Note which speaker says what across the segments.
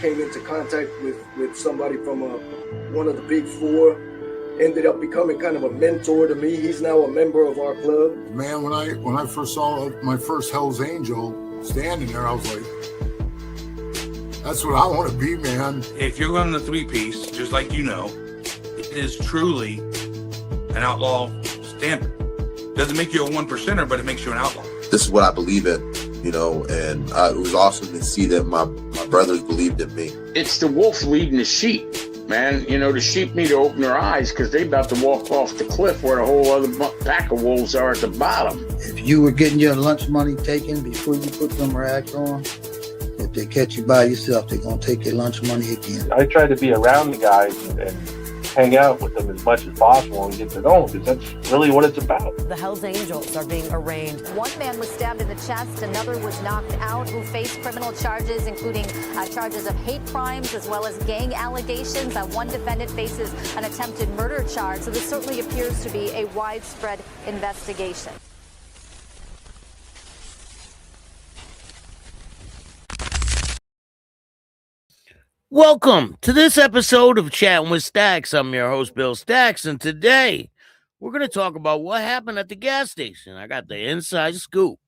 Speaker 1: came into contact with somebody from one of the big four. Ended up becoming kind of a mentor to me. He's now a member of our club.
Speaker 2: Man, when I first saw my first Hell's Angel standing there, I was like, that's what I want to be, man.
Speaker 3: If you're running a three-piece, just like you know, it is truly an outlaw standard. Doesn't make you a one percenter, but it makes you an outlaw.
Speaker 4: This is what I believe in, you know, and it was awesome to see that my brothers believed in me.
Speaker 5: It's the wolf leading the sheep, man. You know, the sheep need to open their eyes because they about to walk off the cliff where the whole other pack of wolves are at the bottom.
Speaker 6: If you were getting your lunch money taken before you put them rags on, if they catch you by yourself, they're going to take your lunch money again.
Speaker 7: I try to be around the guys and hang out with them as much as possible and get to know them, because that's really what it's about.
Speaker 8: The Hells Angels are being arraigned.
Speaker 9: One man was stabbed in the chest, another was knocked out, who faced criminal charges, including charges of hate crimes as well as gang allegations. One defendant faces an attempted murder charge. So this certainly appears to be a widespread investigation.
Speaker 10: Welcome to this episode of Chattin with Staxx. I'm your host, Bill Staxx, and today we're going to talk about what happened at the gas station. I got the inside scoop.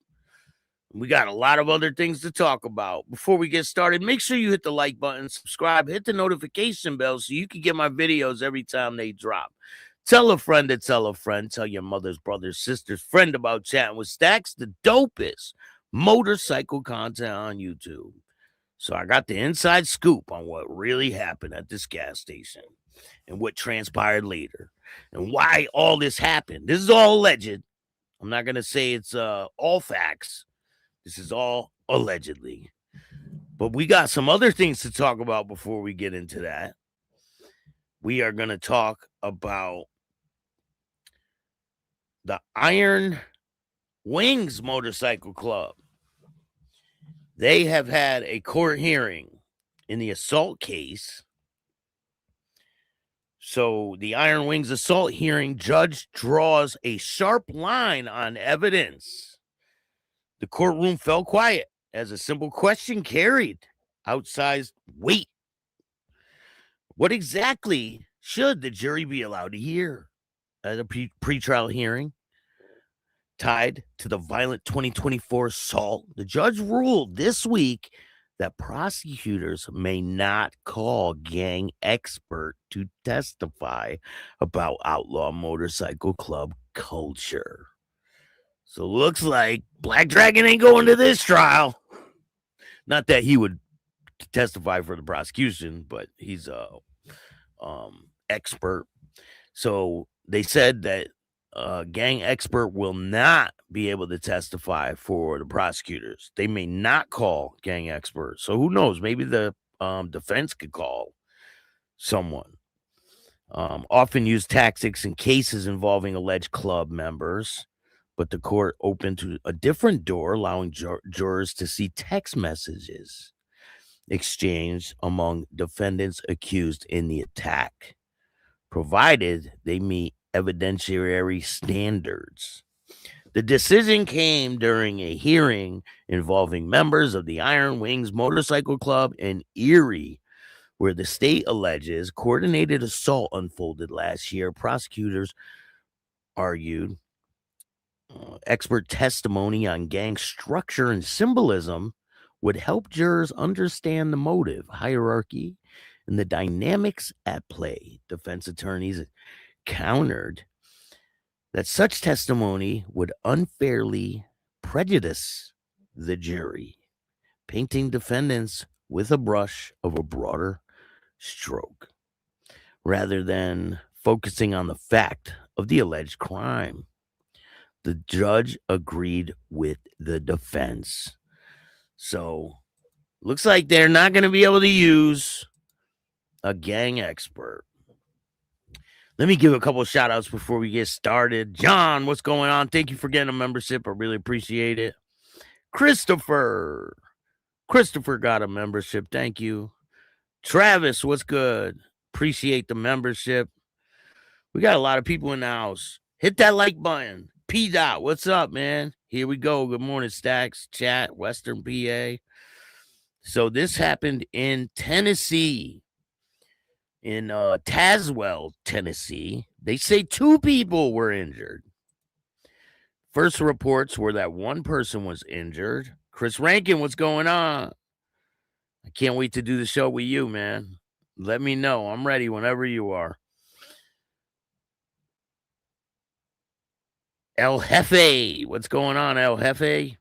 Speaker 10: We got a lot of other things to talk about. Before we get started, make sure you hit the like button, subscribe, hit the notification bell so you can get my videos every time they drop. Tell a friend to tell a friend. Tell your mother's, brother's, sister's friend about Chattin with Staxx, the dopest motorcycle content on YouTube. So I got the inside scoop on what really happened at this gas station and what transpired later and why all this happened. This is all alleged. I'm not going to say it's all facts. This is all allegedly. But we got some other things to talk about before we get into that. We are going to talk about the Iron Wings Motorcycle Club. They have had a court hearing in the assault case. So the Iron Wings assault hearing, judge draws a sharp line on evidence. The courtroom fell quiet as a simple question carried outsized weight. What exactly should the jury be allowed to hear at a pretrial hearing tied to the violent 2024 assault? The judge ruled this week that prosecutors may not call gang expert to testify about outlaw motorcycle club culture. So looks like Black Dragon ain't going to this trial. Not that he would testify for the prosecution, but he's a expert. So they said that gang expert will not be able to testify for the prosecutors. They may not call gang expert. So who knows? Maybe the defense could call someone. Often used tactics in cases involving alleged club members, but the court opened to a different door, allowing jurors to see text messages exchanged among defendants accused in the attack, provided they meet evidentiary standards. The decision came during a hearing involving members of the Iron Wings Motorcycle Club in Erie, where the state alleges coordinated assault unfolded last year. Prosecutors argued expert testimony on gang structure and symbolism would help jurors understand the motive, hierarchy, and the dynamics at play. Defense attorneys countered that such testimony would unfairly prejudice the jury, painting defendants with a brush of a broader stroke, rather than focusing on the fact of the alleged crime. The judge agreed with the defense. So, looks like they're not going to be able to use a gang expert. Let me give a couple of shout outs before we get started. John, what's going on? Thank you for getting a membership. I really appreciate it. Christopher got a membership. Thank you. Travis, what's good? Appreciate the membership. We got a lot of people in the house. Hit that like button. P. Dot, what's up, man? Here we go. Good morning, Staxx, chat, Western PA. So this happened in Tennessee, in Tazewell, Tennessee. They say 2 people were injured. First reports were that 1 person was injured. Chris Rankin, what's going on? I can't wait to do the show with you, man. Let me know. I'm ready whenever you are. El Jefe, what's going on, El Jefe?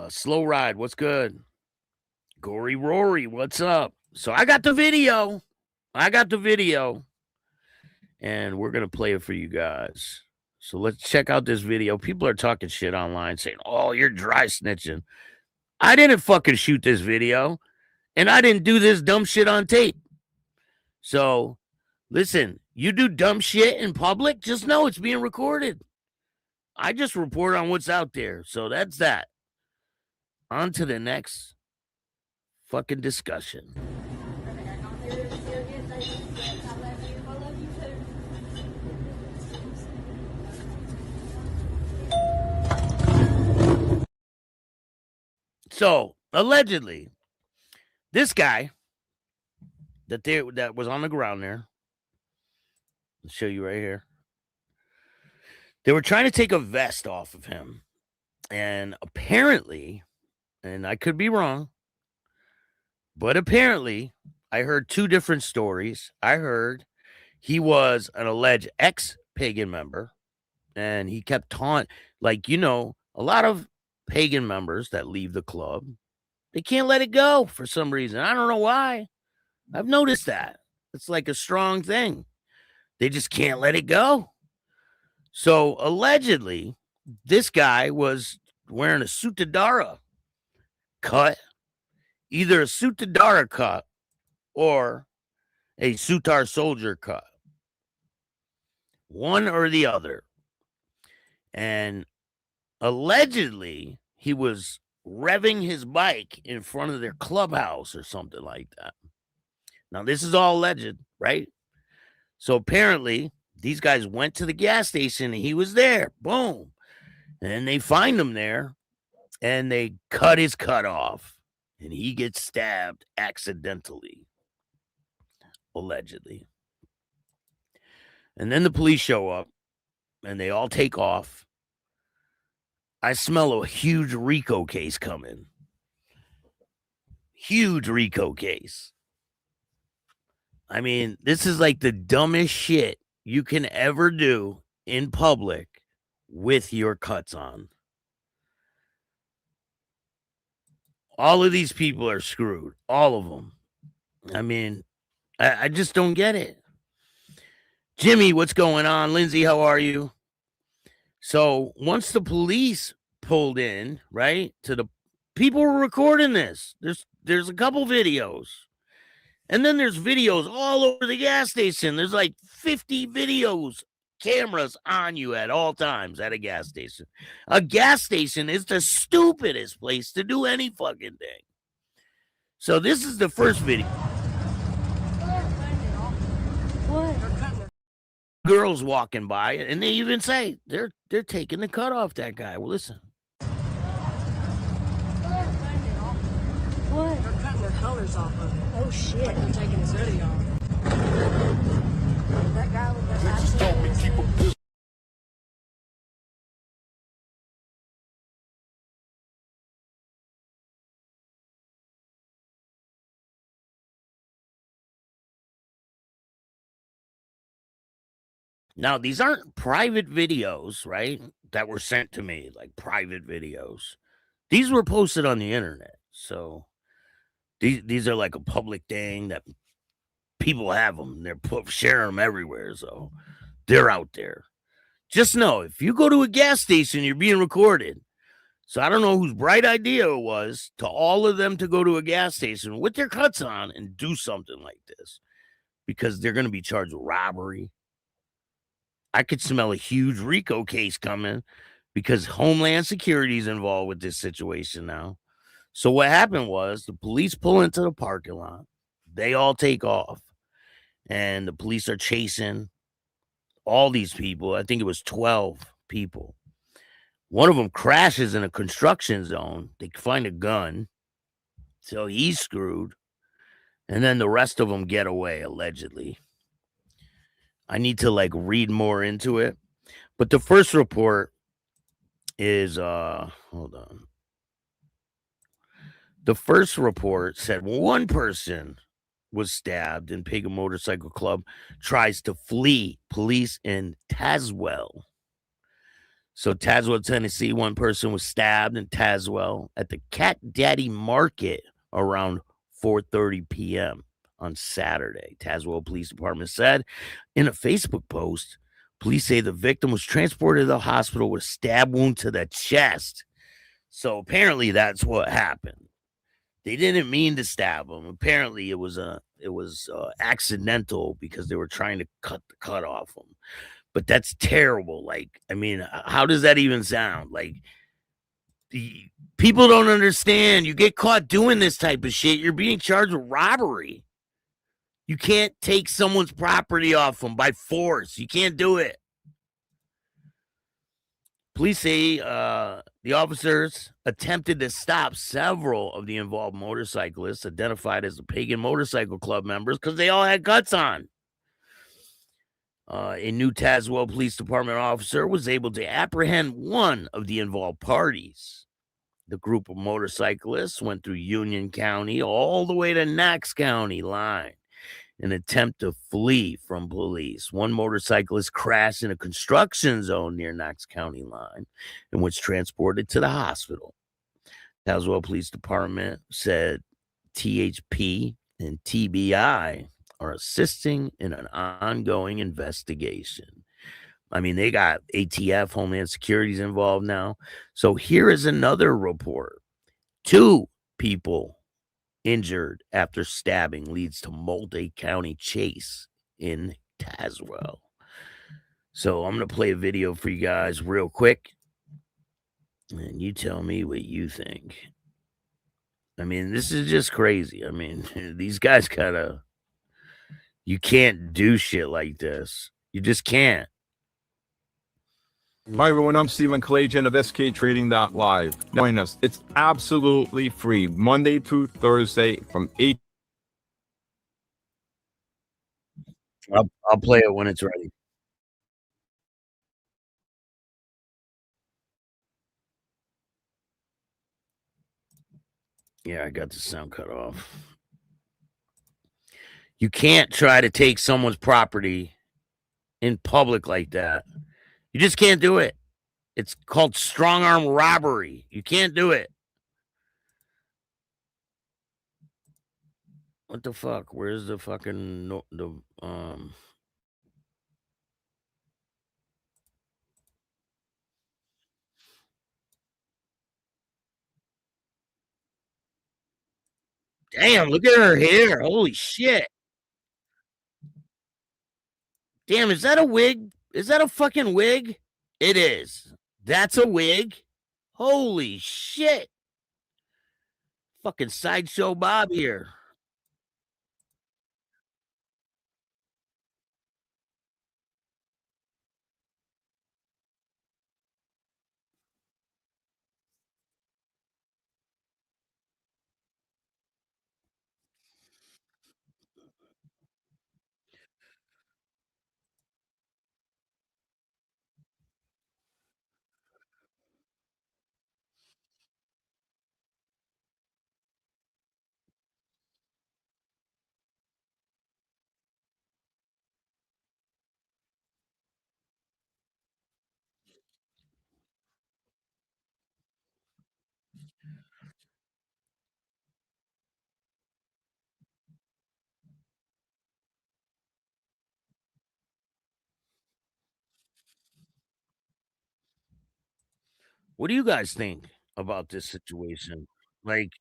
Speaker 10: Slow Ride, what's good? Gory Rory, what's up? So I got the video. And we're going to play it for you guys. So let's check out this video. People are talking shit online saying, oh, you're dry snitching. I didn't fucking shoot this video. And I didn't do this dumb shit on tape. So, listen, you do dumb shit in public, just know it's being recorded. I just report on what's out there. So that's that. On to the next fucking discussion. So, allegedly, this guy that was on the ground there, I'll show you right here. They were trying to take a vest off of him. And apparently, and I could be wrong, but apparently, I heard 2 different stories. I heard he was an alleged ex-pagan member, and he kept taunting, like, you know, a lot of pagan members that leave the club, they can't let it go for some reason. I don't know why. I've noticed that. It's like a strong thing. They just can't let it go. So allegedly, this guy was wearing a Sutadara cut, either a Sutadara cut or a Sutar soldier cut. One or the other. And allegedly, he was revving his bike in front of their clubhouse or something like that. Now, this is all alleged, right? So apparently, these guys went to the gas station and he was there. Boom. And they find him there and they cut his cut off and he gets stabbed accidentally, allegedly. And then the police show up and they all take off. I smell a huge RICO case coming. Huge RICO case. I mean, this is like the dumbest shit you can ever do in public with your cuts on. All of these people are screwed. All of them. I mean, I just don't get it. Jimmy, what's going on? Lindsay, how are you? So once the police pulled in, right, to the people were recording this. There's a couple videos. And then there's videos all over the gas station. There's like 50 videos, cameras on you at all times at a gas station. A gas station is the stupidest place to do any fucking thing. So this is the first video. Girls walking by, and they even say they're taking the cut off that guy. Well, listen.
Speaker 11: What? They're cutting their colors off of it. Oh shit! Like they're taking his hoodie off. That guy with the accent.
Speaker 10: Now, these aren't private videos, right, that were sent to me, like private videos. These were posted on the internet. So these are like a public thing that people have them. They're sharing them everywhere. So they're out there. Just know, if you go to a gas station, you're being recorded. So I don't know whose bright idea it was to all of them to go to a gas station with their cuts on and do something like this, because they're going to be charged with robbery. I could smell a huge RICO case coming because Homeland Security is involved with this situation now. So what happened was the police pull into the parking lot. They all take off. And the police are chasing all these people. I think it was 12 people. One of them crashes in a construction zone. They find a gun, so he's screwed. And then the rest of them get away, allegedly. I need to like read more into it. But the first report is hold on. The first report said one person was stabbed and Pagan Motorcycle Club tries to flee police in Tazewell. So Tazewell, Tennessee, one person was stabbed in Tazewell at the Cat Daddy Market around 4:30 p.m. on Saturday. Tazewell Police Department said in a Facebook post, police say the victim was transported to the hospital with a stab wound to the chest. So apparently that's what happened. They didn't mean to stab him. Apparently it was accidental because they were trying to cut off him. But that's terrible. Like, I mean, how does that even sound? Like, people don't understand. You get caught doing this type of shit, you're being charged with robbery. You can't take someone's property off them by force. You can't do it. Police say the officers attempted to stop several of the involved motorcyclists identified as the Pagan Motorcycle Club members because they all had guts on. A new Tazewell Police Department officer was able to apprehend one of the involved parties. The group of motorcyclists went through Union County all the way to Knox County line in an attempt to flee from police. One motorcyclist crashed in a construction zone near Knox County line and was transported to the hospital. Tazewell Police Department said THP and TBI are assisting in an ongoing investigation. I mean, they got ATF, Homeland Security's involved now. So here is another report. 2 people injured after stabbing leads to multi-county chase in Tazewell. So I'm going to play a video for you guys real quick. And you tell me what you think. I mean, this is just crazy. I mean, these guys gotta... You can't do shit like this. You just can't.
Speaker 12: Hi everyone, I'm Stephen Kalajian of SKTrading.live. Join us. It's absolutely free. Monday to Thursday from 8.
Speaker 10: I'll play it when it's ready. Yeah, I got the sound cut off. You can't try to take someone's property in public like that. You just can't do it. It's called strong arm robbery. You can't do it. What the fuck? Where's the fucking Damn, look at her hair. Holy shit. Damn, is that a wig? Is that a fucking wig? It is. That's a wig. Holy shit. Fucking Sideshow Bob here. What do you guys think about this situation? Like,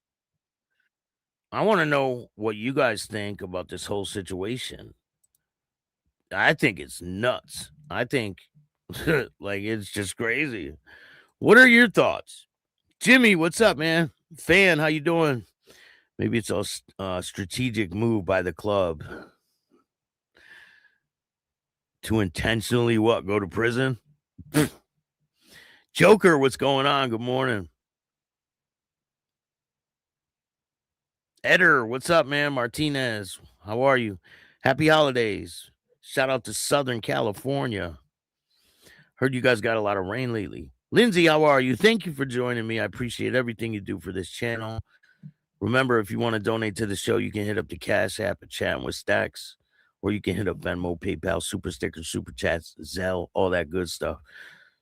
Speaker 10: I want to know what you guys think about this whole situation. I think it's nuts. I think like it's just crazy. What are your thoughts? Jimmy, what's up, man? Fan, how you doing? Maybe it's a strategic move by the club to intentionally what? Go to prison? Joker, what's going on? Good morning. Eder, what's up, man? Martinez, how are you? Happy holidays. Shout out to Southern California. Heard you guys got a lot of rain lately. Lindsay, how are you? Thank you for joining me. I appreciate everything you do for this channel. Remember, if you want to donate to the show, you can hit up the Cash App at Chattin with Staxx, or you can hit up Venmo, PayPal, Super Stickers, Super Chats, Zelle, all that good stuff.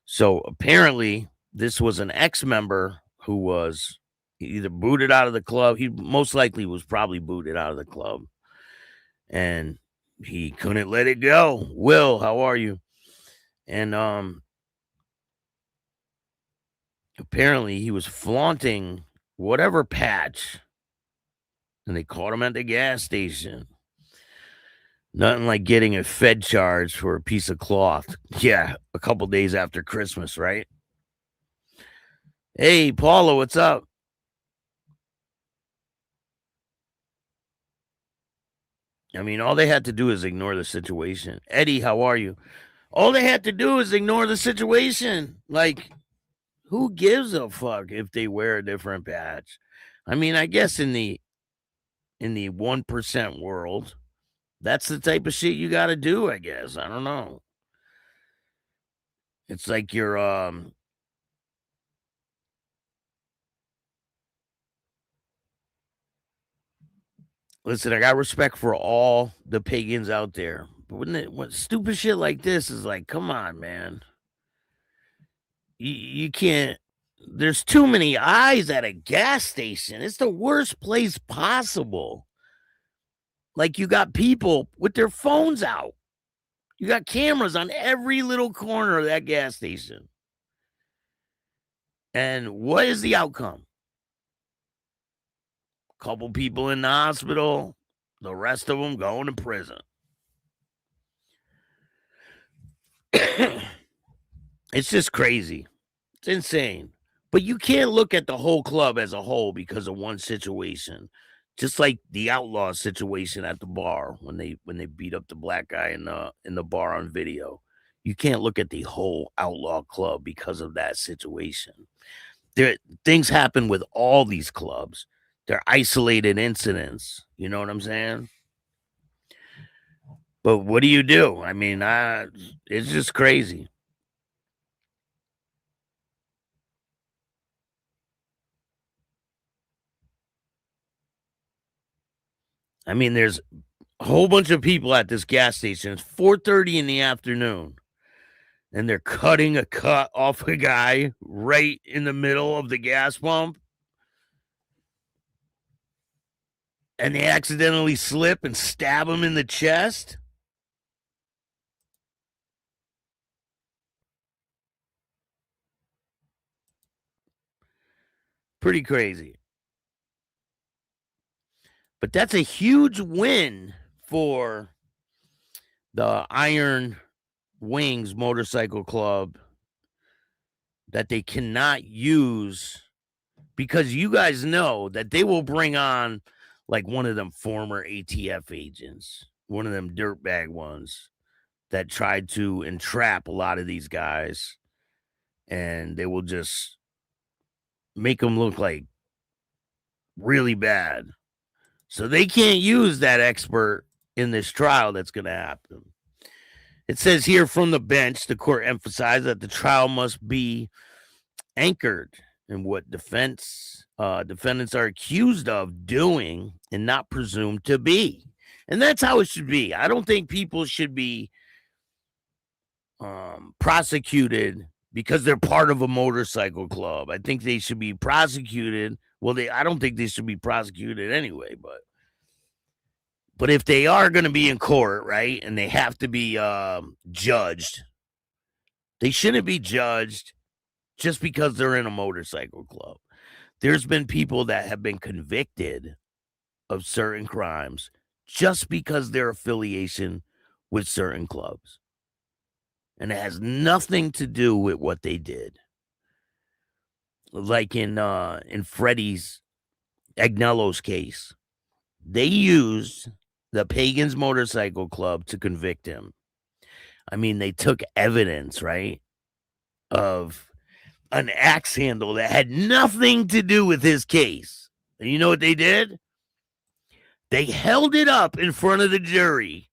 Speaker 10: So apparently, this was an ex-member who was either booted out of the club. He most likely was probably booted out of the club, and he couldn't let it go. Will, how are you? And apparently he was flaunting whatever patch, and they caught him at the gas station. Nothing like getting a Fed charge for a piece of cloth. Yeah, a couple days after Christmas, right? Hey, Paula, what's up? I mean, all they had to do is ignore the situation. Eddie, how are you? All they had to do is ignore the situation. Like, who gives a fuck if they wear a different patch? I mean, I guess in the 1% world, that's the type of shit you got to do, I guess. I don't know. It's like you're listen, I got respect for all the pagans out there. But when stupid shit like this is like, come on, man. You can't. There's too many eyes at a gas station. It's the worst place possible. Like, you got people with their phones out. You got cameras on every little corner of that gas station. And what is the outcome? Couple people in the hospital, the rest of them going to prison. It's just crazy. It's insane. But you can't look at the whole club as a whole because of one situation. Just like the outlaw situation at the bar when they beat up the black guy in the bar on video. You can't look at the whole outlaw club because of that situation. Things happen with all these clubs. They're isolated incidents. You know what I'm saying? But what do you do? I mean, it's just crazy. I mean, there's a whole bunch of people at this gas station. It's 4:30 in the afternoon, and they're cutting a cut off a guy right in the middle of the gas pump. And they accidentally slip and stab him in the chest. Pretty crazy. But that's a huge win for the Iron Wings Motorcycle Club that they cannot use, because you guys know that they will bring on like one of them former ATF agents, one of them dirtbag ones that tried to entrap a lot of these guys, and they will just make them look like really bad. So they can't use that expert in this trial that's going to happen. It says here from the bench, the court emphasized that the trial must be anchored in what defendants are accused of doing and not presumed to be. And that's how it should be. I don't think people should be prosecuted because they're part of a motorcycle club. I think they should be prosecuted. Well, I don't think they should be prosecuted anyway, but if they are going to be in court, right, and they have to be judged, they shouldn't be judged just because they're in a motorcycle club. There's been people that have been convicted of certain crimes just because their affiliation with certain clubs. And it has nothing to do with what they did. Like in Freddie's Agnello's case, they used the Pagans Motorcycle Club to convict him. I mean, they took evidence, right, of an axe handle that had nothing to do with his case. And you know what they did? They held it up in front of the jury,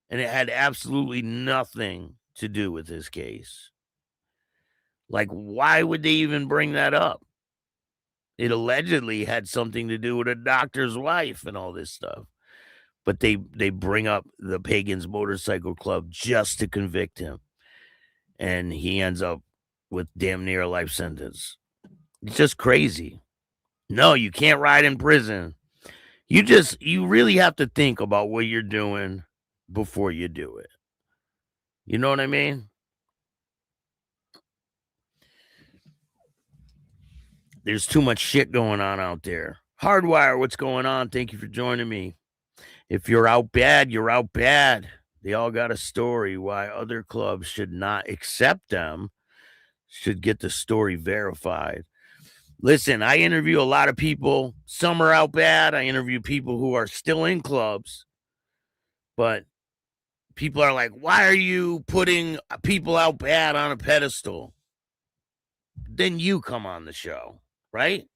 Speaker 10: and it had absolutely nothing to do with his case. Like, why would they even bring that up? It allegedly had something to do with a doctor's wife and all this stuff. But they bring up the Pagans Motorcycle Club just to convict him. And he ends up with damn near a life sentence. It's just crazy. No, you can't ride in prison. You really have to think about what you're doing before you do it. You know what I mean? There's too much shit going on out there. Hardwire, what's going on? Thank you for joining me. If you're out bad, you're out bad. They all got a story why other clubs should not accept them, should get the story verified. Listen, I interview a lot of people. Some are out bad. I interview people who are still in clubs. But people are like, why are you putting people out bad on a pedestal? Then you come on the show, right?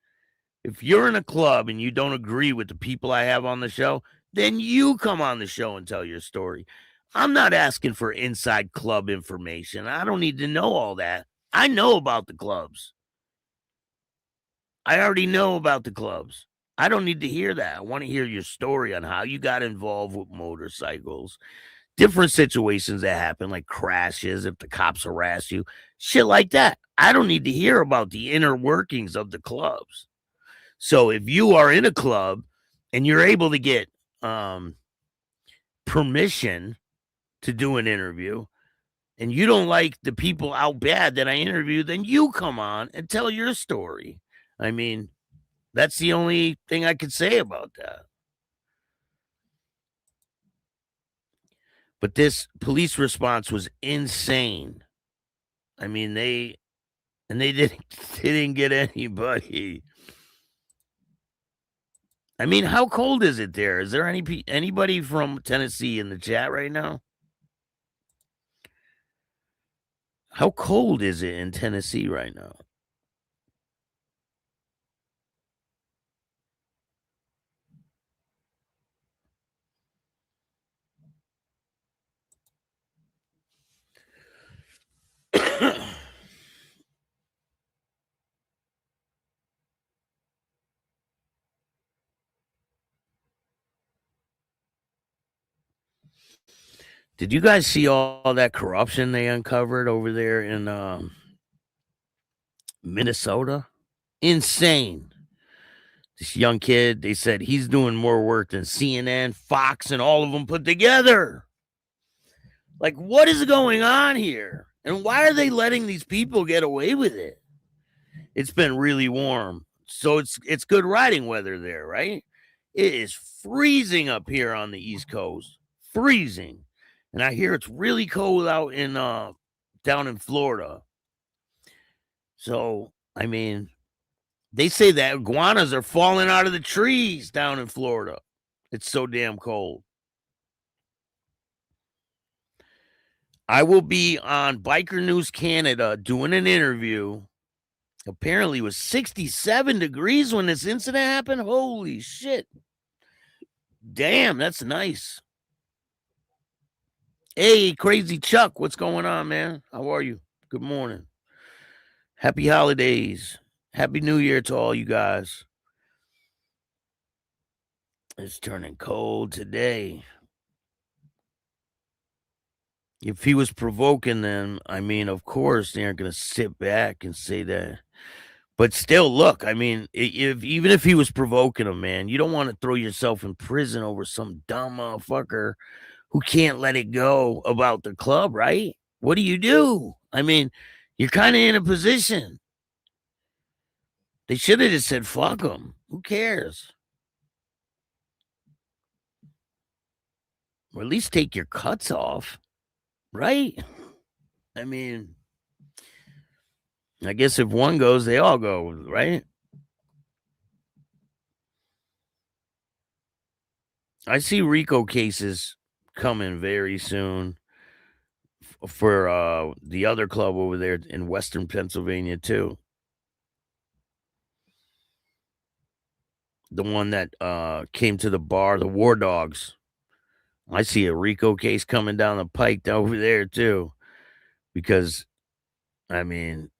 Speaker 10: If you're in a club and you don't agree with the people I have on the show, then you come on the show and tell your story. I'm not asking for inside club information. I don't need to know all that. I know about the clubs. I already know about the clubs. I don't need to hear that. I want to hear your story on how you got involved with motorcycles, different situations that happen, like crashes, if the cops harass you, shit like that. I don't need to hear about the inner workings of the clubs. So if you are in a club and you're able to get permission to do an interview, and you don't like the people out bad that I interview, then you come on and tell your story. I mean, that's the only thing I could say about that. But this police response was insane. I mean, they didn't get anybody. I mean, how cold is it there? Is there anybody from Tennessee in the chat right now? How cold is it in Tennessee right now? Did you guys see all that corruption they uncovered over there in Minnesota? Insane. This young kid, they said he's doing more work than CNN, Fox, and all of them put together. Like, what is going on here? And why are they letting these people get away with it? It's been really warm. So it's good riding weather there, right? It is freezing up here on the East Coast. Freezing. And I hear it's really cold out in down in Florida. So, I mean, they say that iguanas are falling out of the trees down in Florida. It's so damn cold. I will be on Biker News Canada doing an interview. Apparently it was 67 degrees when this incident happened. Holy shit. Damn, that's nice. Hey, Crazy Chuck, what's going on, man? How are you? Good morning. Happy holidays. Happy New Year to all you guys. It's turning cold today. If he was provoking them, I mean, of course, they aren't going to sit back and say that. But still, look, I mean, even if he was provoking them, man, you don't want to throw yourself in prison over some dumb motherfucker who can't let it go about the club, right? What do? I mean, you're kind of in a position. They should have just said, fuck them. Who cares? Or at least take your cuts off, right? I mean, I guess if one goes, they all go, right? I see RICO cases coming very soon. for the other club over there in Western Pennsylvania too. The one that came to the bar, the War Dogs. I see a RICO case coming down the pike over there too, because I mean,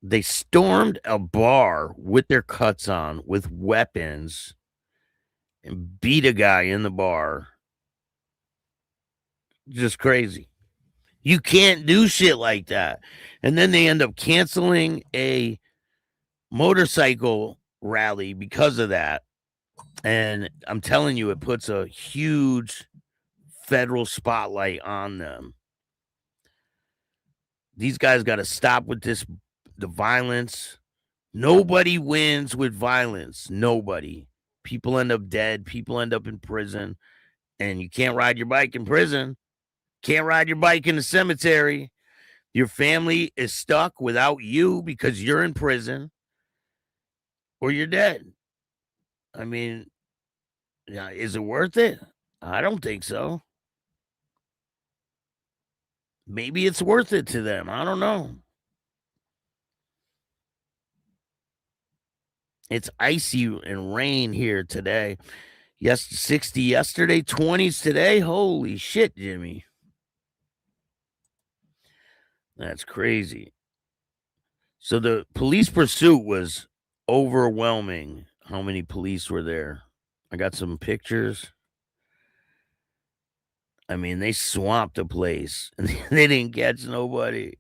Speaker 10: they stormed a bar with their cuts on, with weapons, and beat a guy in the bar. Just crazy. You can't do shit like that. And then they end up canceling a motorcycle rally because of that. And I'm telling you, it puts a huge federal spotlight on them. These guys got to stop with the violence. Nobody wins with violence. Nobody. People end up dead. People end up in prison. And you can't ride your bike in prison. Can't ride your bike in the cemetery. Your family is stuck without you because you're in prison or you're dead. I mean, yeah, is it worth it? I don't think so. Maybe it's worth it to them. I don't know. It's icy and rain here today. Yes, 60 yesterday, 20s today. Holy shit, Jimmy. That's crazy. So the police pursuit was overwhelming. How many police were there? I got some pictures. I mean, they swamped the place and they didn't catch nobody.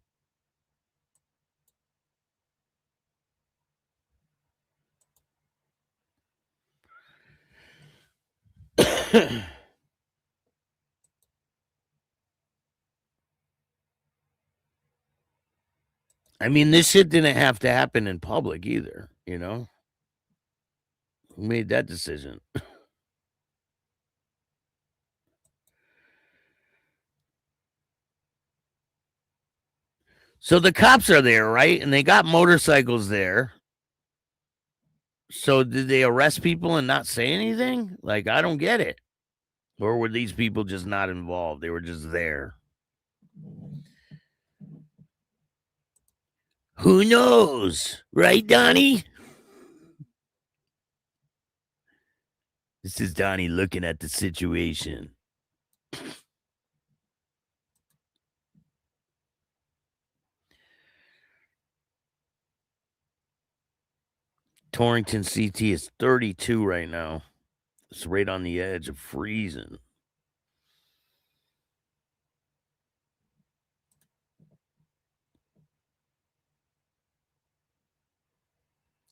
Speaker 10: I mean, this shit didn't have to happen in public either, you know? Who made that decision? So the cops are there, right? And they got motorcycles there. So did they arrest people and not say anything? Like, I don't get it. Or were these people just not involved? They were just there. Who knows? Right, Donnie? This is Donnie looking at the situation. Torrington CT is 32 right now. It's right on the edge of freezing.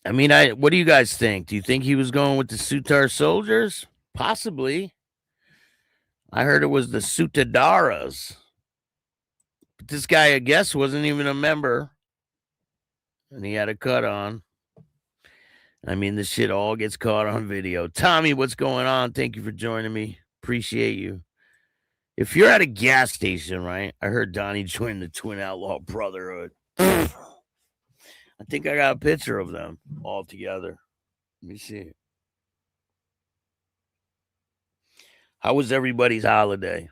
Speaker 10: I mean, what do you guys think? Do you think he was going with the Sutar soldiers? Possibly. I heard it was the Sutadaras. But this guy, I guess, wasn't even a member. And he had a cut on. I mean, this shit all gets caught on video. Tommy, what's going on? Thank you for joining me. Appreciate you. If you're at a gas station, right? I heard Donnie joined the Twin Outlaw Brotherhood. I think I got a picture of them all together. Let me see. How was everybody's holiday?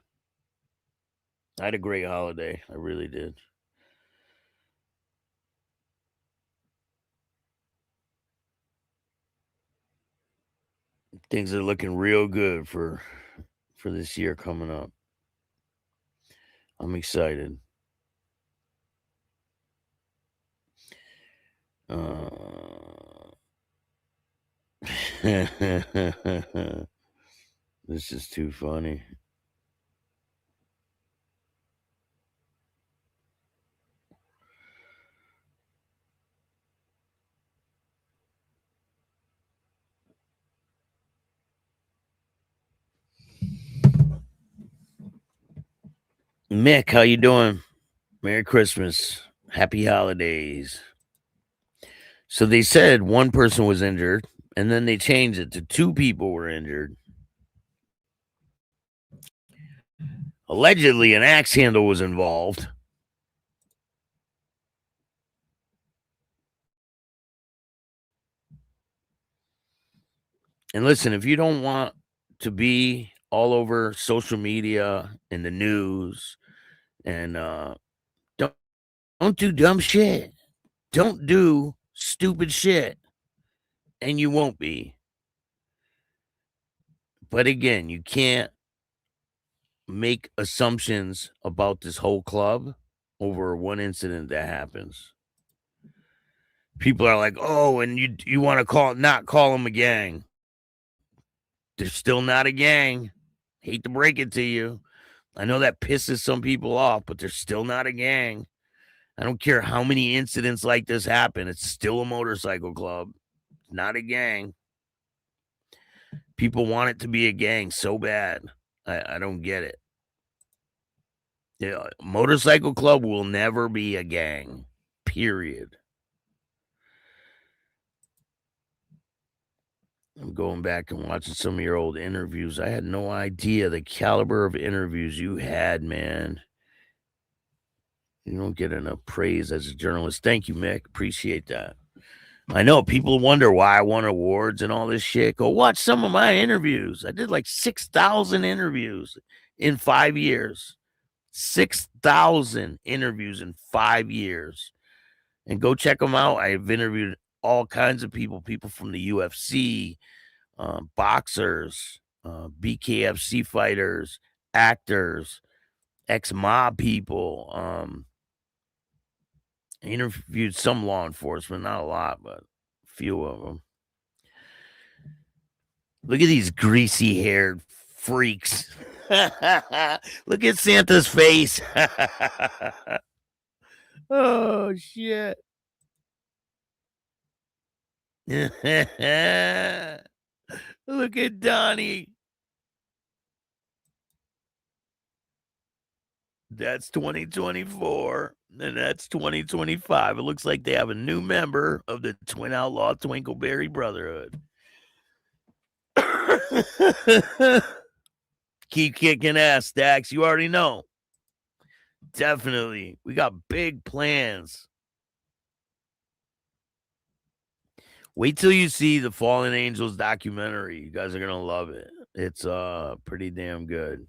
Speaker 10: I had a great holiday. I really did. Things are looking real good for this year coming up. I'm excited. This is too funny. Mick, how you doing? Merry Christmas. Happy holidays. So they said one person was injured, and then they changed it to 2 people were injured. Allegedly, an axe handle was involved. And listen, if you don't want to be all over social media, in the news, And don't do dumb shit. Don't do stupid shit. And you won't be. But again, you can't make assumptions about this whole club over one incident that happens. People are like, oh, and you want to not call them a gang. They're still not a gang. Hate to break it to you. I know that pisses some people off, but they're still not a gang. I don't care how many incidents like this happen. It's still a motorcycle club, not a gang. People want it to be a gang so bad. I don't get it. Yeah, motorcycle club will never be a gang, period. I'm going back and watching some of your old interviews. I had no idea the caliber of interviews you had, man. You don't get enough praise as a journalist. Thank you, Mick. Appreciate that. I know people wonder why I won awards and all this shit. Go watch some of my interviews. I did like 6,000 interviews in 5 years. 6,000 interviews in 5 years. And go check them out. I've interviewed all kinds of people from the UFC, boxers, BKFC fighters, actors, ex-mob people. I interviewed some law enforcement, not a lot, but a few of them. Look at these greasy-haired freaks. Look at Santa's face. Oh, shit. Look at Donnie. That's 2024, and that's 2025. It looks like they have a new member of the Twin Outlaw Twinkleberry Brotherhood. Keep kicking ass, Staxx. You already know. Definitely. We got big plans. Wait till you see the Fallen Angels documentary. You guys are going to love it. It's pretty damn good.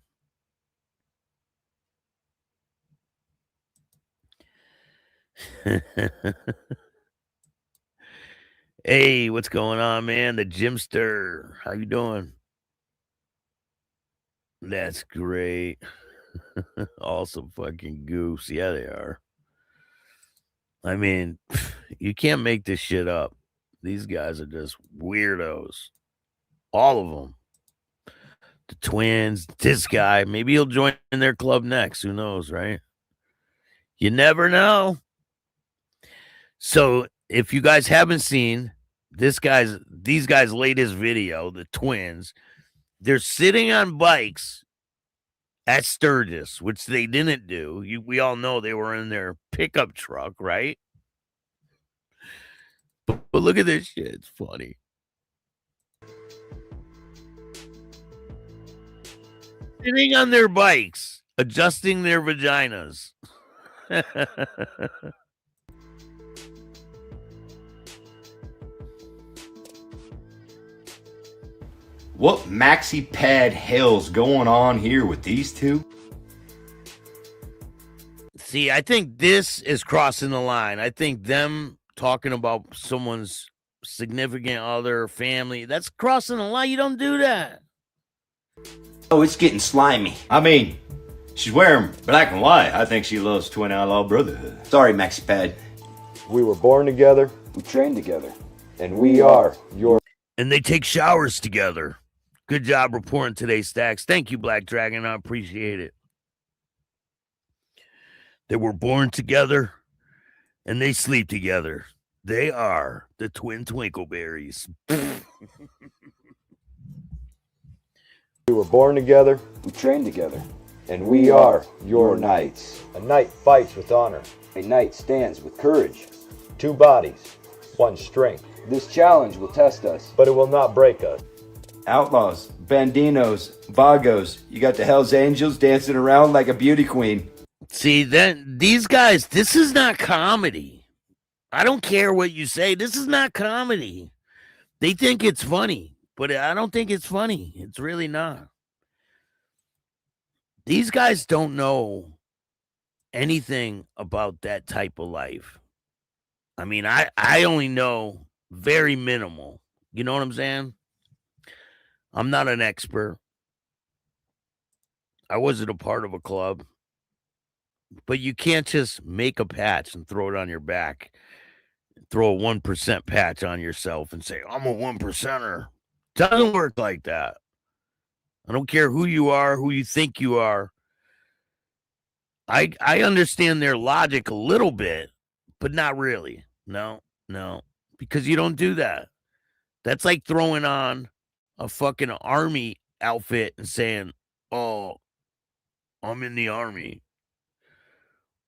Speaker 10: Hey, what's going on, man? The Gymster. How you doing? That's great. Awesome fucking goofs. Yeah, they are. I mean, you can't make this shit up. These guys are just weirdos. All of them. The twins, this guy. Maybe he'll join in their club next. Who knows, right? You never know. So if you guys haven't seen these guys' latest video, the twins, they're sitting on bikes at Sturgis, which they didn't do. We all know they were in their pickup truck, right? But look at this shit. It's funny. Sitting on their bikes, adjusting their vaginas.
Speaker 13: What maxi pad hell's going on here with these two?
Speaker 10: See, I think this is crossing the line. I think them talking about someone's significant other, family, that's crossing the line. You don't do that.
Speaker 13: Oh, it's getting slimy. I mean, she's wearing black and white. I think she loves Twin Outlaw Brotherhood. Sorry, maxi pad.
Speaker 14: We were born together. We trained together. And we are your...
Speaker 10: And they take showers together. Good job reporting today, Staxx. Thank you, Black Dragon. I appreciate it. They were born together, and they sleep together. They are the twin Twinkleberries.
Speaker 14: We were born together. We trained together. And we are your knights. A knight fights with honor. A knight stands with courage. 2 bodies, 1 strength. This challenge will test us, but it will not break us.
Speaker 13: Outlaws, bandinos, vagos. You got the Hells Angels dancing around like a beauty queen.
Speaker 10: See, then these guys, this is not comedy. I don't care what you say. This is not comedy. They think it's funny, but I don't think it's funny. It's really not. These guys don't know anything about that type of life. I mean, I only know very minimal. You know what I'm saying? I'm not an expert. I wasn't a part of a club. But you can't just make a patch and throw it on your back. Throw a 1% patch on yourself and say, I'm a 1%er. Doesn't work like that. I don't care who you are, who you think you are. I understand their logic a little bit, but not really. No, because you don't do that. That's like throwing on a fucking army outfit and saying, oh, I'm in the army.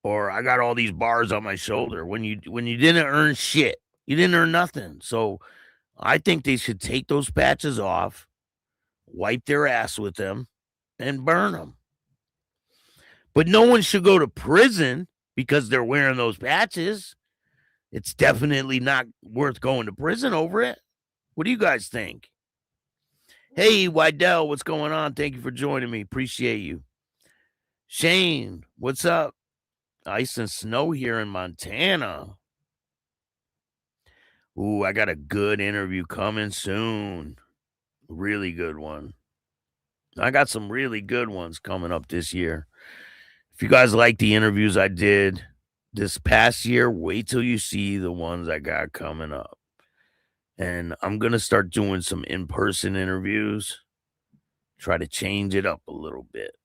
Speaker 10: Or I got all these bars on my shoulder when you didn't earn shit. You didn't earn nothing. So I think they should take those patches off, wipe their ass with them, and burn them. But no one should go to prison because they're wearing those patches. It's definitely not worth going to prison over it. What do you guys think? Hey, Wydell, what's going on? Thank you for joining me. Appreciate you. Shane, what's up? Ice and snow here in Montana. Ooh, I got a good interview coming soon. Really good one. I got some really good ones coming up this year. If you guys like the interviews I did this past year, wait till you see the ones I got coming up. And I'm going to start doing some in-person interviews. Try to change it up a little bit.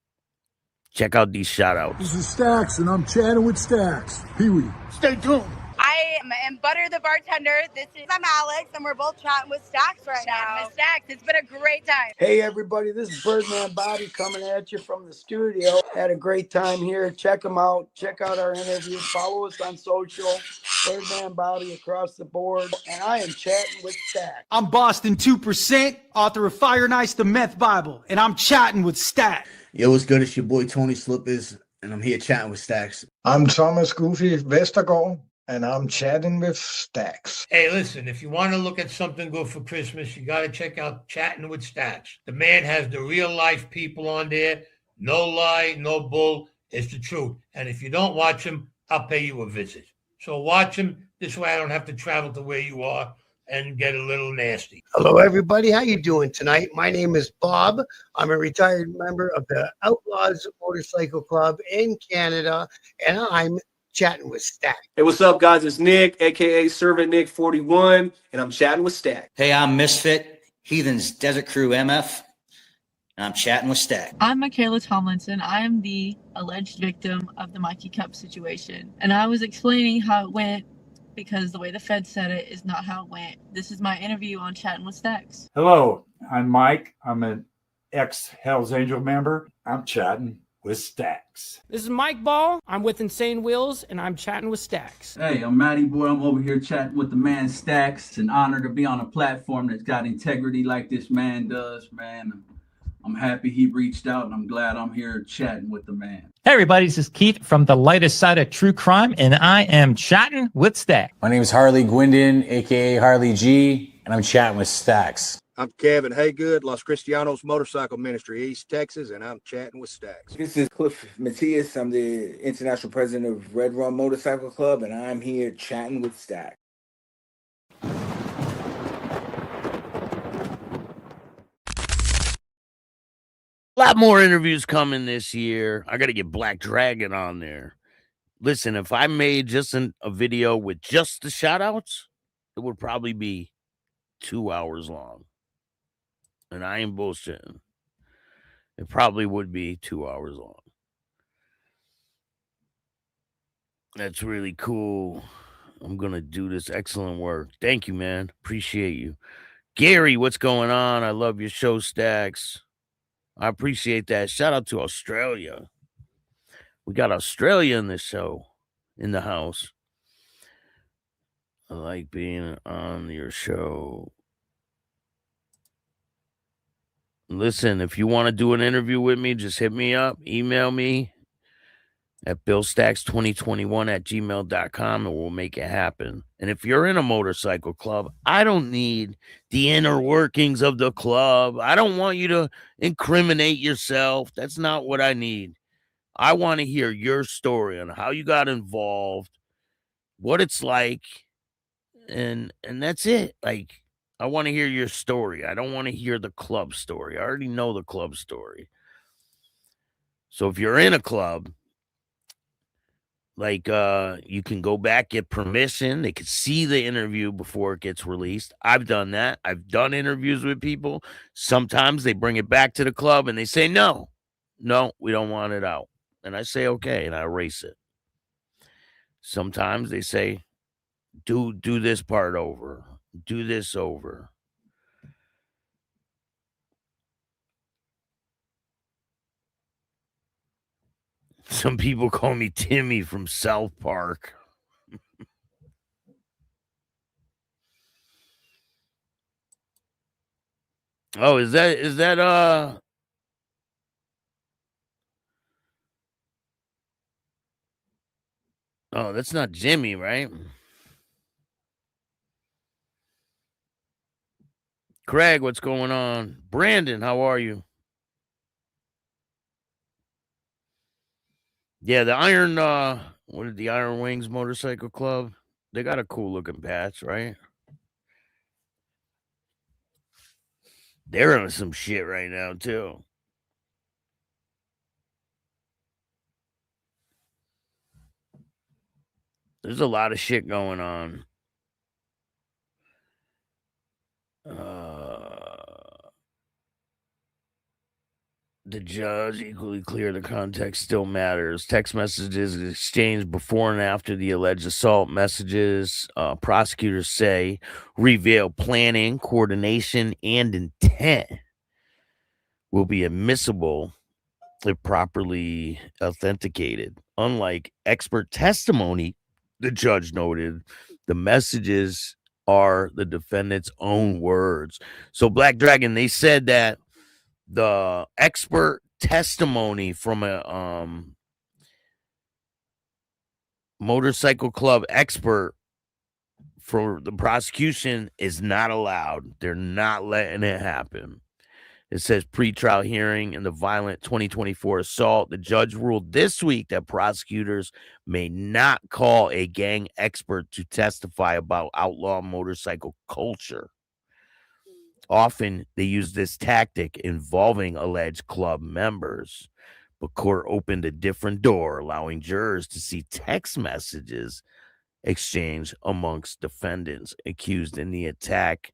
Speaker 10: Check out these shout-outs.
Speaker 2: This is Staxx, and I'm chatting with Staxx. Pee-wee. Stay tuned.
Speaker 15: I am Butter the bartender. I'm Alex, and we're both chatting with Staxx right now. With Staxx. It's been a great time.
Speaker 16: Hey everybody, this is Birdman Bobby coming at you from the studio. Had a great time here. Check them out. Check out our interviews. Follow us on social. Birdman Bobby across the board. And I am chatting with Staxx.
Speaker 17: I'm Boston 2%, author of Fire and Ice, the Meth Bible, and I'm chatting with Staxx.
Speaker 18: Yo, what's good? It's your boy Tony Slippers, and I'm here chatting with Staxx.
Speaker 19: I'm Thomas Goofy Vestergaard, and I'm chatting with Staxx.
Speaker 20: Hey, listen, if you want to look at something good for Christmas, you got to check out Chattin with Staxx. The man has the real life people on there. No lie, no bull. It's the truth. And if you don't watch him, I'll pay you a visit. So watch him. This way I don't have to travel to where you are and get a little nasty.
Speaker 21: Hello, everybody. How you doing tonight? My name is Bob. I'm a retired member of the Outlaws Motorcycle Club in Canada, and I'm chatting with Staxx.
Speaker 22: Hey, what's up, guys? It's Nick, aka Servant Nick 41, and I'm chatting with Staxx.
Speaker 23: Hey, I'm Misfit, Heathens Desert Crew MF, and I'm chatting with Staxx.
Speaker 24: I'm Michaela Tomlinson. I am the alleged victim of the Mikey Cup situation, and I was explaining how it went because the way the Fed said it is not how it went. This is my interview on Chattin with Staxx.
Speaker 25: Hello, I'm Mike. I'm an ex-Hells Angel member. I'm chatting with Staxx.
Speaker 26: This is Mike Ball. I'm with Insane Wheels, and I'm chatting with Staxx.
Speaker 27: Hey, I'm Matty Boy. I'm over here chatting with the man Staxx. It's an honor to be on a platform that's got integrity like this man does, man. I'm happy he reached out, and I'm glad I'm here chatting with the man.
Speaker 28: Hey everybody, this is Keith from the lightest side of true crime, and I am chatting with Staxx.
Speaker 29: My name is Harley Gwindon, aka Harley G, and I'm chatting with Staxx.
Speaker 30: I'm Kevin Haygood, Los Cristianos Motorcycle Ministry, East Texas, and I'm chatting with Staxx.
Speaker 31: This is Cliff Matias. I'm the international president of Red Run Motorcycle Club, and I'm here chatting with Staxx.
Speaker 10: A lot more interviews coming this year. I got to get Black Dragon on there. Listen, if I made just a video with just the shout-outs, it would probably be 2 hours long. And I ain't bullshitting. It probably would be 2 hours long. That's really cool. I'm going to do this excellent work. Thank you, man. Appreciate you. Gary, what's going on? I love your show, Staxx. I appreciate that. Shout out to Australia. We got Australia in the show, in the house. I like being on your show. Listen, if you want to do an interview with me, just hit me up. Email me at billstax2021@gmail.com, and we'll make it happen. And if you're in a motorcycle club, I don't need the inner workings of the club. I don't want you to incriminate yourself. That's not what I need. I want to hear your story on how you got involved, what it's like, and that's it. Like, I want to hear your story. I don't want to hear the club story. I already know the club story. So if you're in a club, like, you can go back, get permission. They could see the interview before it gets released. I've done that. I've done interviews with people. Sometimes they bring it back to the club and they say, no, we don't want it out. And I say, okay, and I erase it. Sometimes they say, do this part over. Do this over. Some people call me Timmy from South Park. Oh, is that oh, that's not Jimmy, right? Craig, what's going on? Brandon, how are you? Yeah, the what is the Iron Wings Motorcycle Club? They got a cool looking patch, right? They're on some shit right now, too. There's a lot of shit going on. The judge equally clear the context still matters. Text messages exchanged before and after the alleged assault messages, prosecutors say, reveal planning, coordination, and intent will be admissible if properly authenticated. Unlike expert testimony, the judge noted, the messages are the defendant's own words. So, Black Dragon, they said that the expert testimony from a motorcycle club expert for the prosecution is not allowed. They're not letting it happen. It says pretrial hearing in the violent 2024 assault. The judge ruled this week that prosecutors may not call a gang expert to testify about outlaw motorcycle culture. Often they use this tactic involving alleged club members, but court opened a different door, allowing jurors to see text messages exchanged amongst defendants accused in the attack,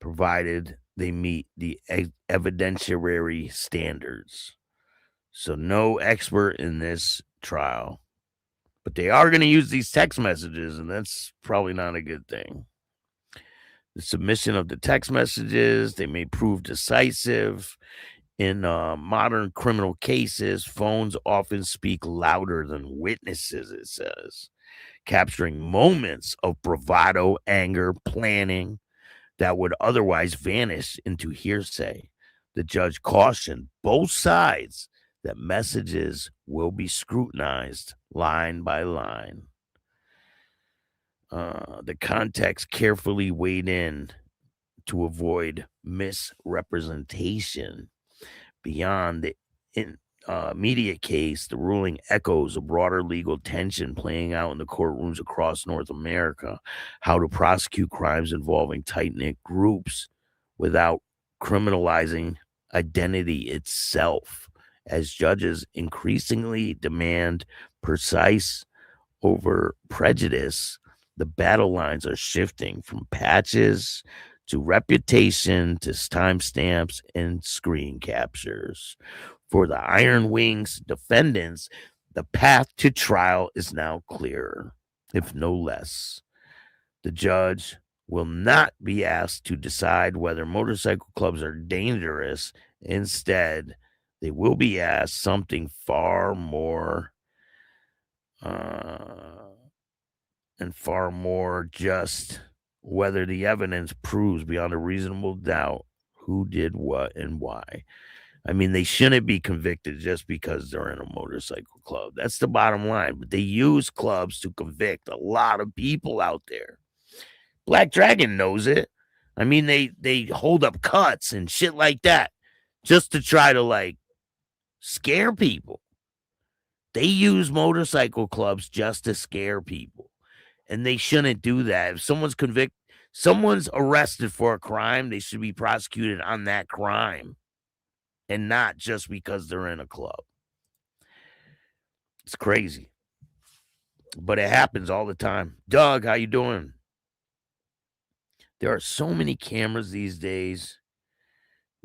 Speaker 10: provided they meet the evidentiary standards. So no expert in this trial, but they are going to use these text messages, and that's probably not a good thing. The submission of the text messages, they may prove decisive. In modern criminal cases, phones often speak louder than witnesses, it says, capturing moments of bravado, anger, planning that would otherwise vanish into hearsay. The judge cautioned both sides that messages will be scrutinized line by line. The context carefully weighed in to avoid misrepresentation. Beyond the immediate case, the ruling echoes a broader legal tension playing out in the courtrooms across North America. How to prosecute crimes involving tight-knit groups without criminalizing identity itself, as judges increasingly demand precise over prejudice. The battle lines are shifting from patches to reputation to timestamps and screen captures. For the Iron Wings defendants, the path to trial is now clearer, if no less. The judge will not be asked to decide whether motorcycle clubs are dangerous. Instead, they will be asked something far more and far more just whether the evidence proves beyond a reasonable doubt who did what and why. I mean, they shouldn't be convicted just because they're in a motorcycle club. That's the bottom line. But they use clubs to convict a lot of people out there. Black Dragon knows it. I mean, they hold up cuts and shit like that just to try to, like, scare people. They use motorcycle clubs just to scare people, and they shouldn't do that. If someone's arrested for a crime, they should be prosecuted on that crime and not just because they're in a club. It's crazy, but it happens all the time. Doug, how you doing? There are so many cameras these days.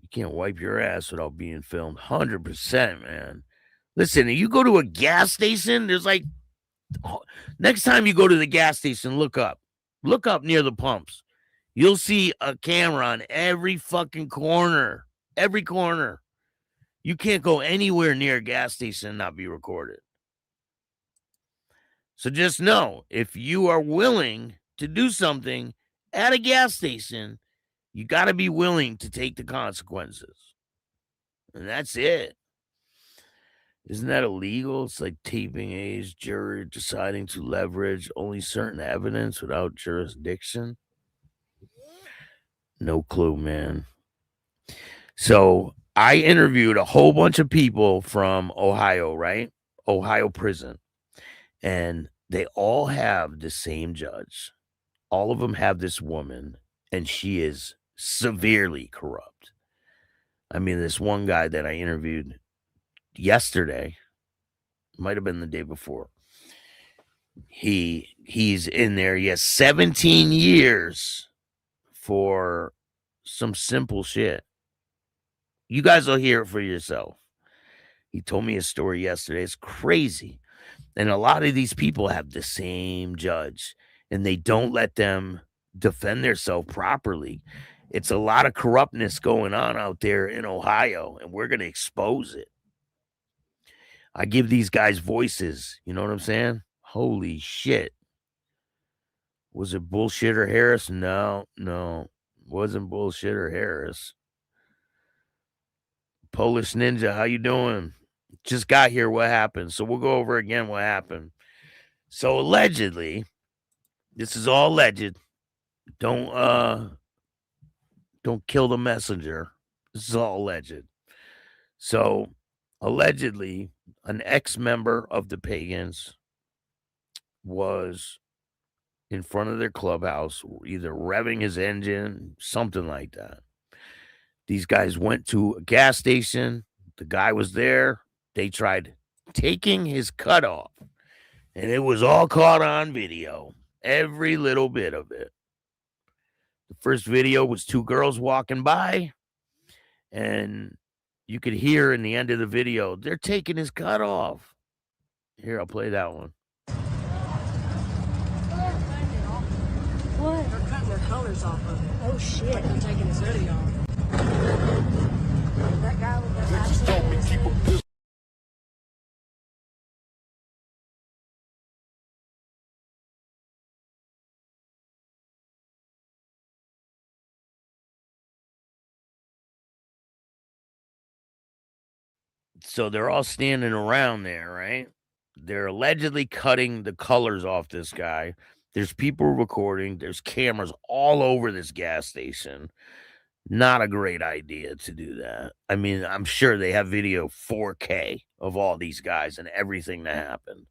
Speaker 10: You can't wipe your ass without being filmed. 100%, man. Listen, you go to a gas station, there's like, next time you go to the gas station, look up near the pumps. You'll see a camera on every fucking corner. Every corner. You can't go anywhere near a gas station and not be recorded. So just know, if you are willing to do something at a gas station, you got to be willing to take the consequences. And that's it. Isn't that illegal? It's like taping a jury deciding to leverage only certain evidence without jurisdiction. No clue, man. So I interviewed a whole bunch of people from Ohio, right? Ohio prison. And they all have the same judge. All of them have this woman, and she is severely corrupt. I mean, this one guy that I interviewed yesterday, might have been the day before, he's in there. He has 17 years for some simple shit. You guys will hear it for yourself. He told me a story yesterday. It's crazy. And a lot of these people have the same judge, and they don't let them defend themselves properly. It's a lot of corruptness going on out there in Ohio, and we're going to expose it. I give these guys voices. You know what I'm saying? Holy shit. Was it Bullshitter Harris? No. Wasn't Bullshitter Harris. Polish Ninja, how you doing? Just got here. What happened? So we'll go over again what happened. So allegedly, this is all alleged. Don't kill the messenger. This is all alleged. So allegedly, an ex-member of the Pagans was in front of their clubhouse, either revving his engine, something like that. These guys went to a gas station. The guy was there. They tried taking his cutoff, and it was all caught on video. Every little bit of it. The first video was two girls walking by, and you could hear in the end of the video, they're taking his cutoff. Here, I'll play that one.
Speaker 1: What? They're cutting their colors off of it. Oh shit. Like they're taking his hoodie off. That guy with that just told me keep a
Speaker 10: So they're all standing around there, right? They're allegedly cutting the colors off this guy. There's people recording. There's cameras all over this gas station. Not a great idea to do that. I mean, I'm sure they have video 4K of all these guys and everything that happened.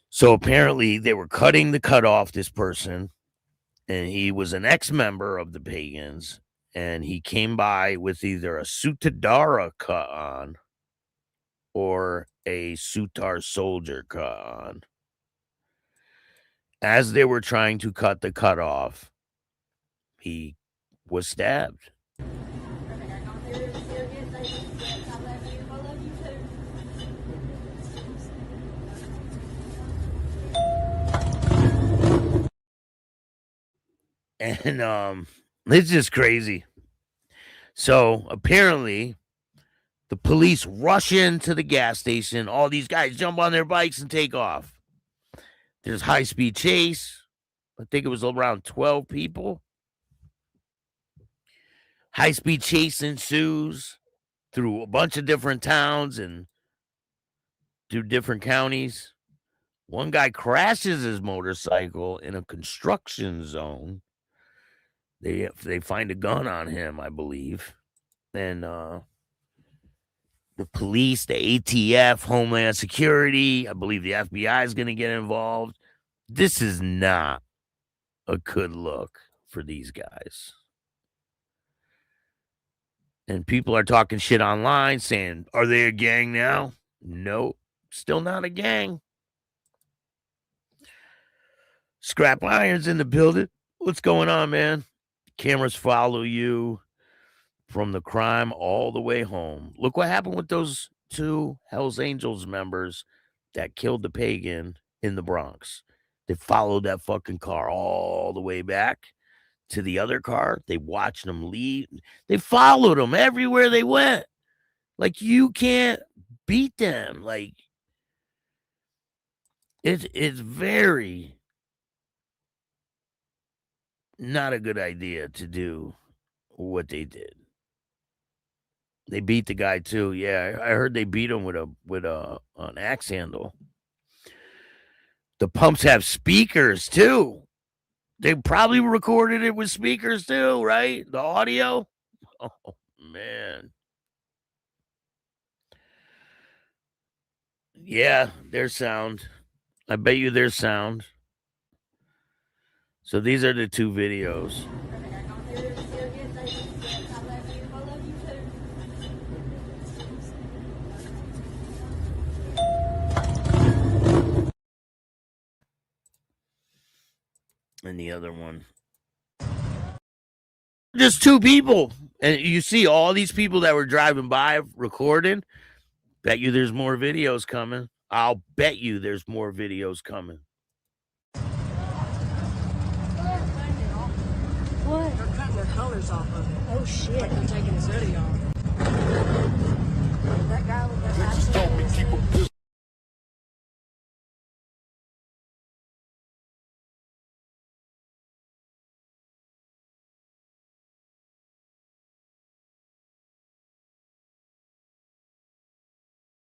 Speaker 10: So apparently they were cutting the cut off this person, and he was an ex-member of the Pagans, and he came by with either a Sutadara cut on or a Sutar soldier cut on. As they were trying to cut the cut off, he was stabbed. And it's just crazy. So apparently the police rush into the gas station. All these guys jump on their bikes and take off. There's high-speed chase. I think it was around 12 people. High-speed chase ensues through a bunch of different towns and through different counties. One guy crashes his motorcycle in a construction zone. They find a gun on him, I believe. And the police, the ATF, Homeland Security. I believe the FBI is going to get involved. This is not a good look for these guys. And people are talking shit online saying, are they a gang now? Nope, still not a gang. Scrap Iron's in the building. What's going on, man? Cameras follow you from the crime all the way home. Look what happened with those 2 Hells Angels members that killed the pagan in the Bronx. They followed that fucking car all the way back to the other car. They watched them leave. They followed them everywhere they went. Like, you can't beat them. Like, it's very not a good idea to do what they did. They beat the guy too. Yeah, I heard they beat him with an axe handle. The pumps have speakers too. They probably recorded it with speakers too, right? The audio. Oh man. Yeah, there's sound. I bet you there's sound. So these are the 2 videos. And the other one. Just 2 people. And you see all these people that were driving by recording. Bet you there's more videos coming. I'll bet you there's more videos coming.
Speaker 1: What? They're cutting their colors off of it. Oh shit. Like they're taking his hoodie off. That guy with that accent.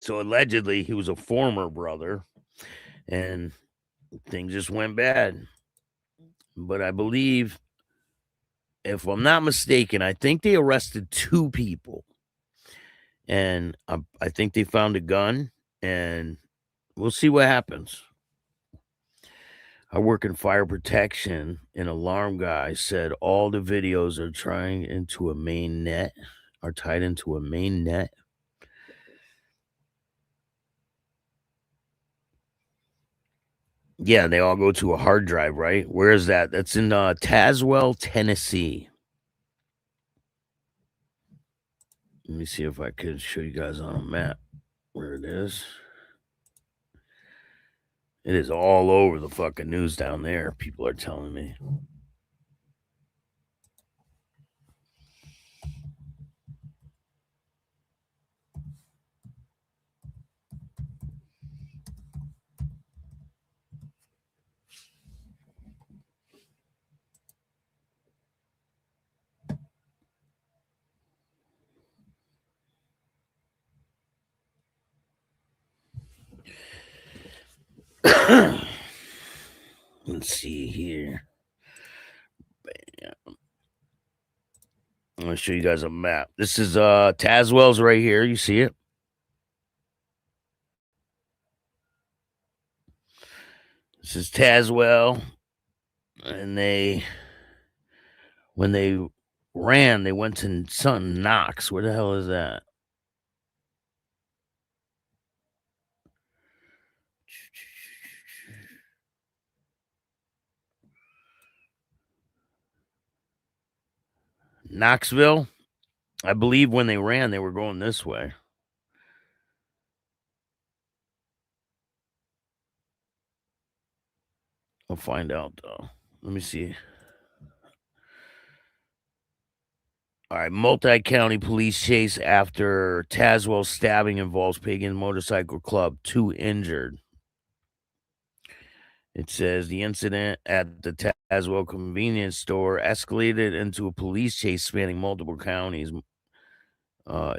Speaker 10: So allegedly he was a former brother and things just went bad. But I believe, if I'm not mistaken, I think they arrested 2 people. And I think they found a gun, and we'll see what happens. I work in fire protection. An alarm guy said all the videos are tied into a main net. Yeah, they all go to a hard drive, right? Where is that? That's in Tazewell, Tennessee. Let me see if I could show you guys on a map where it is. It is all over the fucking news down there, people are telling me. Let's see here. Bam. I'm gonna show you guys a map. This is Tazewell's right here. You see it? This is Tazewell, and when they ran, they went to something Knox. Where the hell is that? Knoxville. I believe when they ran, they were going this way. I'll find out, though. Let me see. All right, multi-county police chase after Tazewell stabbing involves Pagan Motorcycle Club. 2 injured. It says the incident at the Tazewell convenience store escalated into a police chase spanning multiple counties,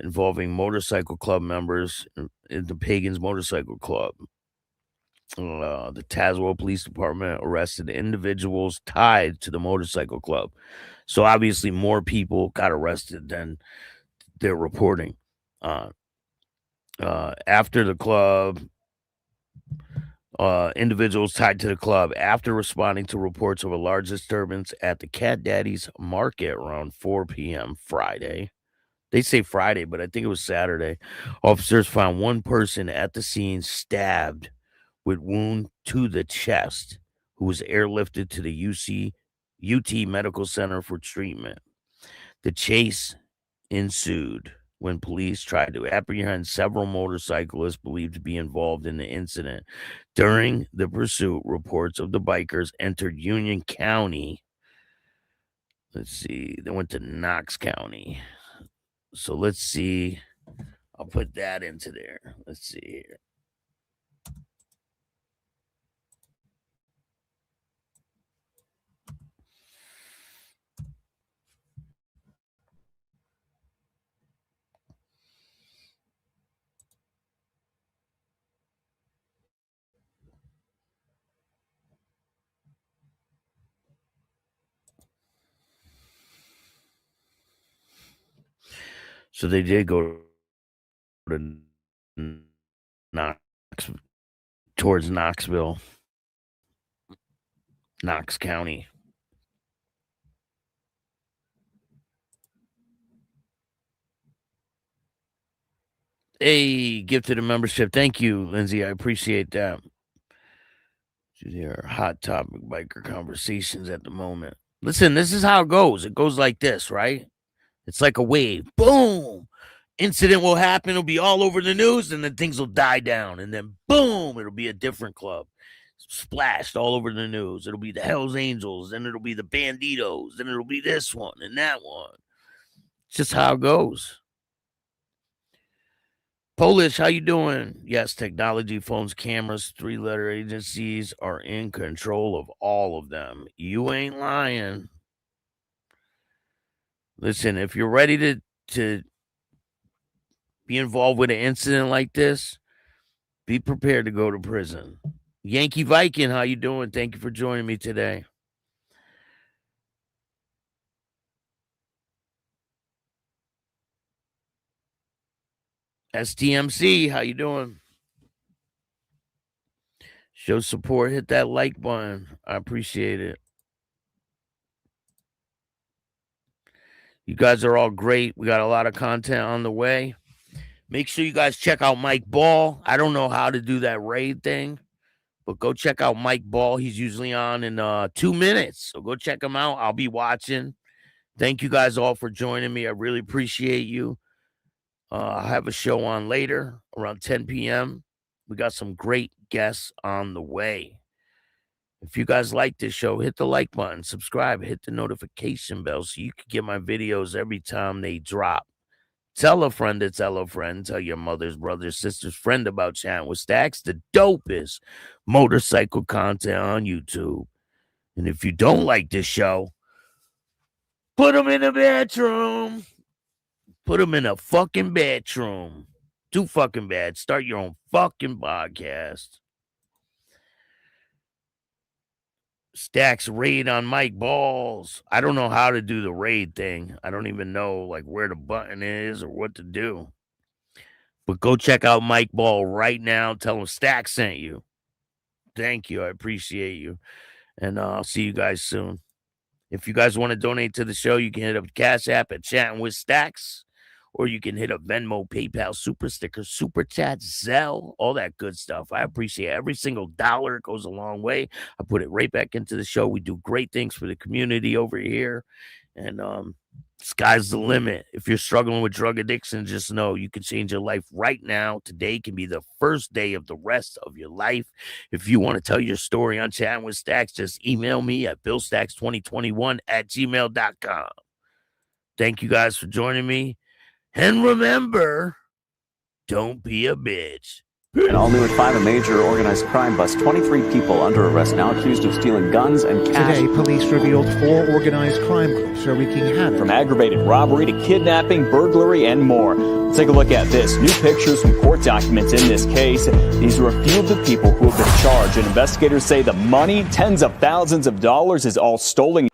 Speaker 10: involving motorcycle club members in the Pagans Motorcycle Club. The Tazewell Police Department arrested individuals tied to the motorcycle club. So obviously more people got arrested than they're reporting. after the club, individuals tied to the club after responding to reports of a large disturbance at the Cat Daddy's Market around 4 p.m. Friday. They say Friday, but I think it was Saturday. Officers found one person at the scene stabbed with wound to the chest, who was airlifted to the UT Medical Center for treatment. The chase ensued when police tried to apprehend several motorcyclists believed to be involved in the incident. During the pursuit, reports of the bikers entered Union County. Let's see. They went to Knox County. So let's see. I'll put that into there. Let's see here. So they did go to towards Knoxville, Knox County. Hey, gifted a membership. Thank you, Lindsay. I appreciate that. There are hot topic biker conversations at the moment. Listen, this is how it goes. It goes like this, right? It's like a wave. Boom. Incident will happen. It'll be all over the news, and then things will die down. And then, boom, it'll be a different club. Splashed all over the news. It'll be the Hells Angels. Then it'll be the Banditos. Then it'll be this one and that one. It's just how it goes. Polish, how you doing? Yes, technology, phones, cameras, 3-letter agencies are in control of all of them. You ain't lying. Listen, if you're ready to be involved with an incident like this, be prepared to go to prison. Yankee Viking, how you doing? Thank you for joining me today. STMC, how you doing? Show support, hit that like button. I appreciate it. You guys are all great. We got a lot of content on the way. Make sure you guys check out Mike Ball. I don't know how to do that raid thing, but go check out Mike Ball. He's usually on in 2 minutes. So go check him out. I'll be watching. Thank you guys all for joining me. I really appreciate you. I'll have a show on later around 10 p.m. We got some great guests on the way. If you guys like this show, hit the like button, subscribe, hit the notification bell so you can get my videos every time they drop. Tell a friend to tell a friend. Tell your mother's, brother's, sister's friend about Chattin with Staxx, the dopest motorcycle content on YouTube. And if you don't like this show, put them in the bedroom. Put them in a fucking bedroom. Too fucking bad. Start your own fucking podcast. Staxx raid on Mike Balls. I don't know how to do the raid thing. I don't even know like where the button is or what to do. But go check out Mike Ball right now. Tell him Staxx sent you. Thank you. I appreciate you. And I'll see you guys soon. If you guys want to donate to the show, you can hit up the Cash App at Chattin with Staxx. Or you can hit up Venmo, PayPal, Super Sticker, Super Chat, Zelle, all that good stuff. I appreciate every single dollar. It goes a long way. I put it right back into the show. We do great things for the community over here. And sky's the limit. If you're struggling with drug addiction, just know you can change your life right now. Today can be the first day of the rest of your life. If you want to tell your story on Chattin with Staxx, just email me at billstaxx2021@gmail.com. Thank you guys for joining me. And remember, don't be a bitch.
Speaker 3: And all new at 5, a major organized crime bust. 23 people under arrest now accused of stealing guns and cash.
Speaker 4: Today, police revealed 4 organized crime groups are wreaking havoc.
Speaker 3: From aggravated robbery to kidnapping, burglary, and more. Let's take a look at this. New pictures from court documents in this case. These are a few of the people who have been charged. And investigators say the money, tens of thousands of dollars, is all stolen.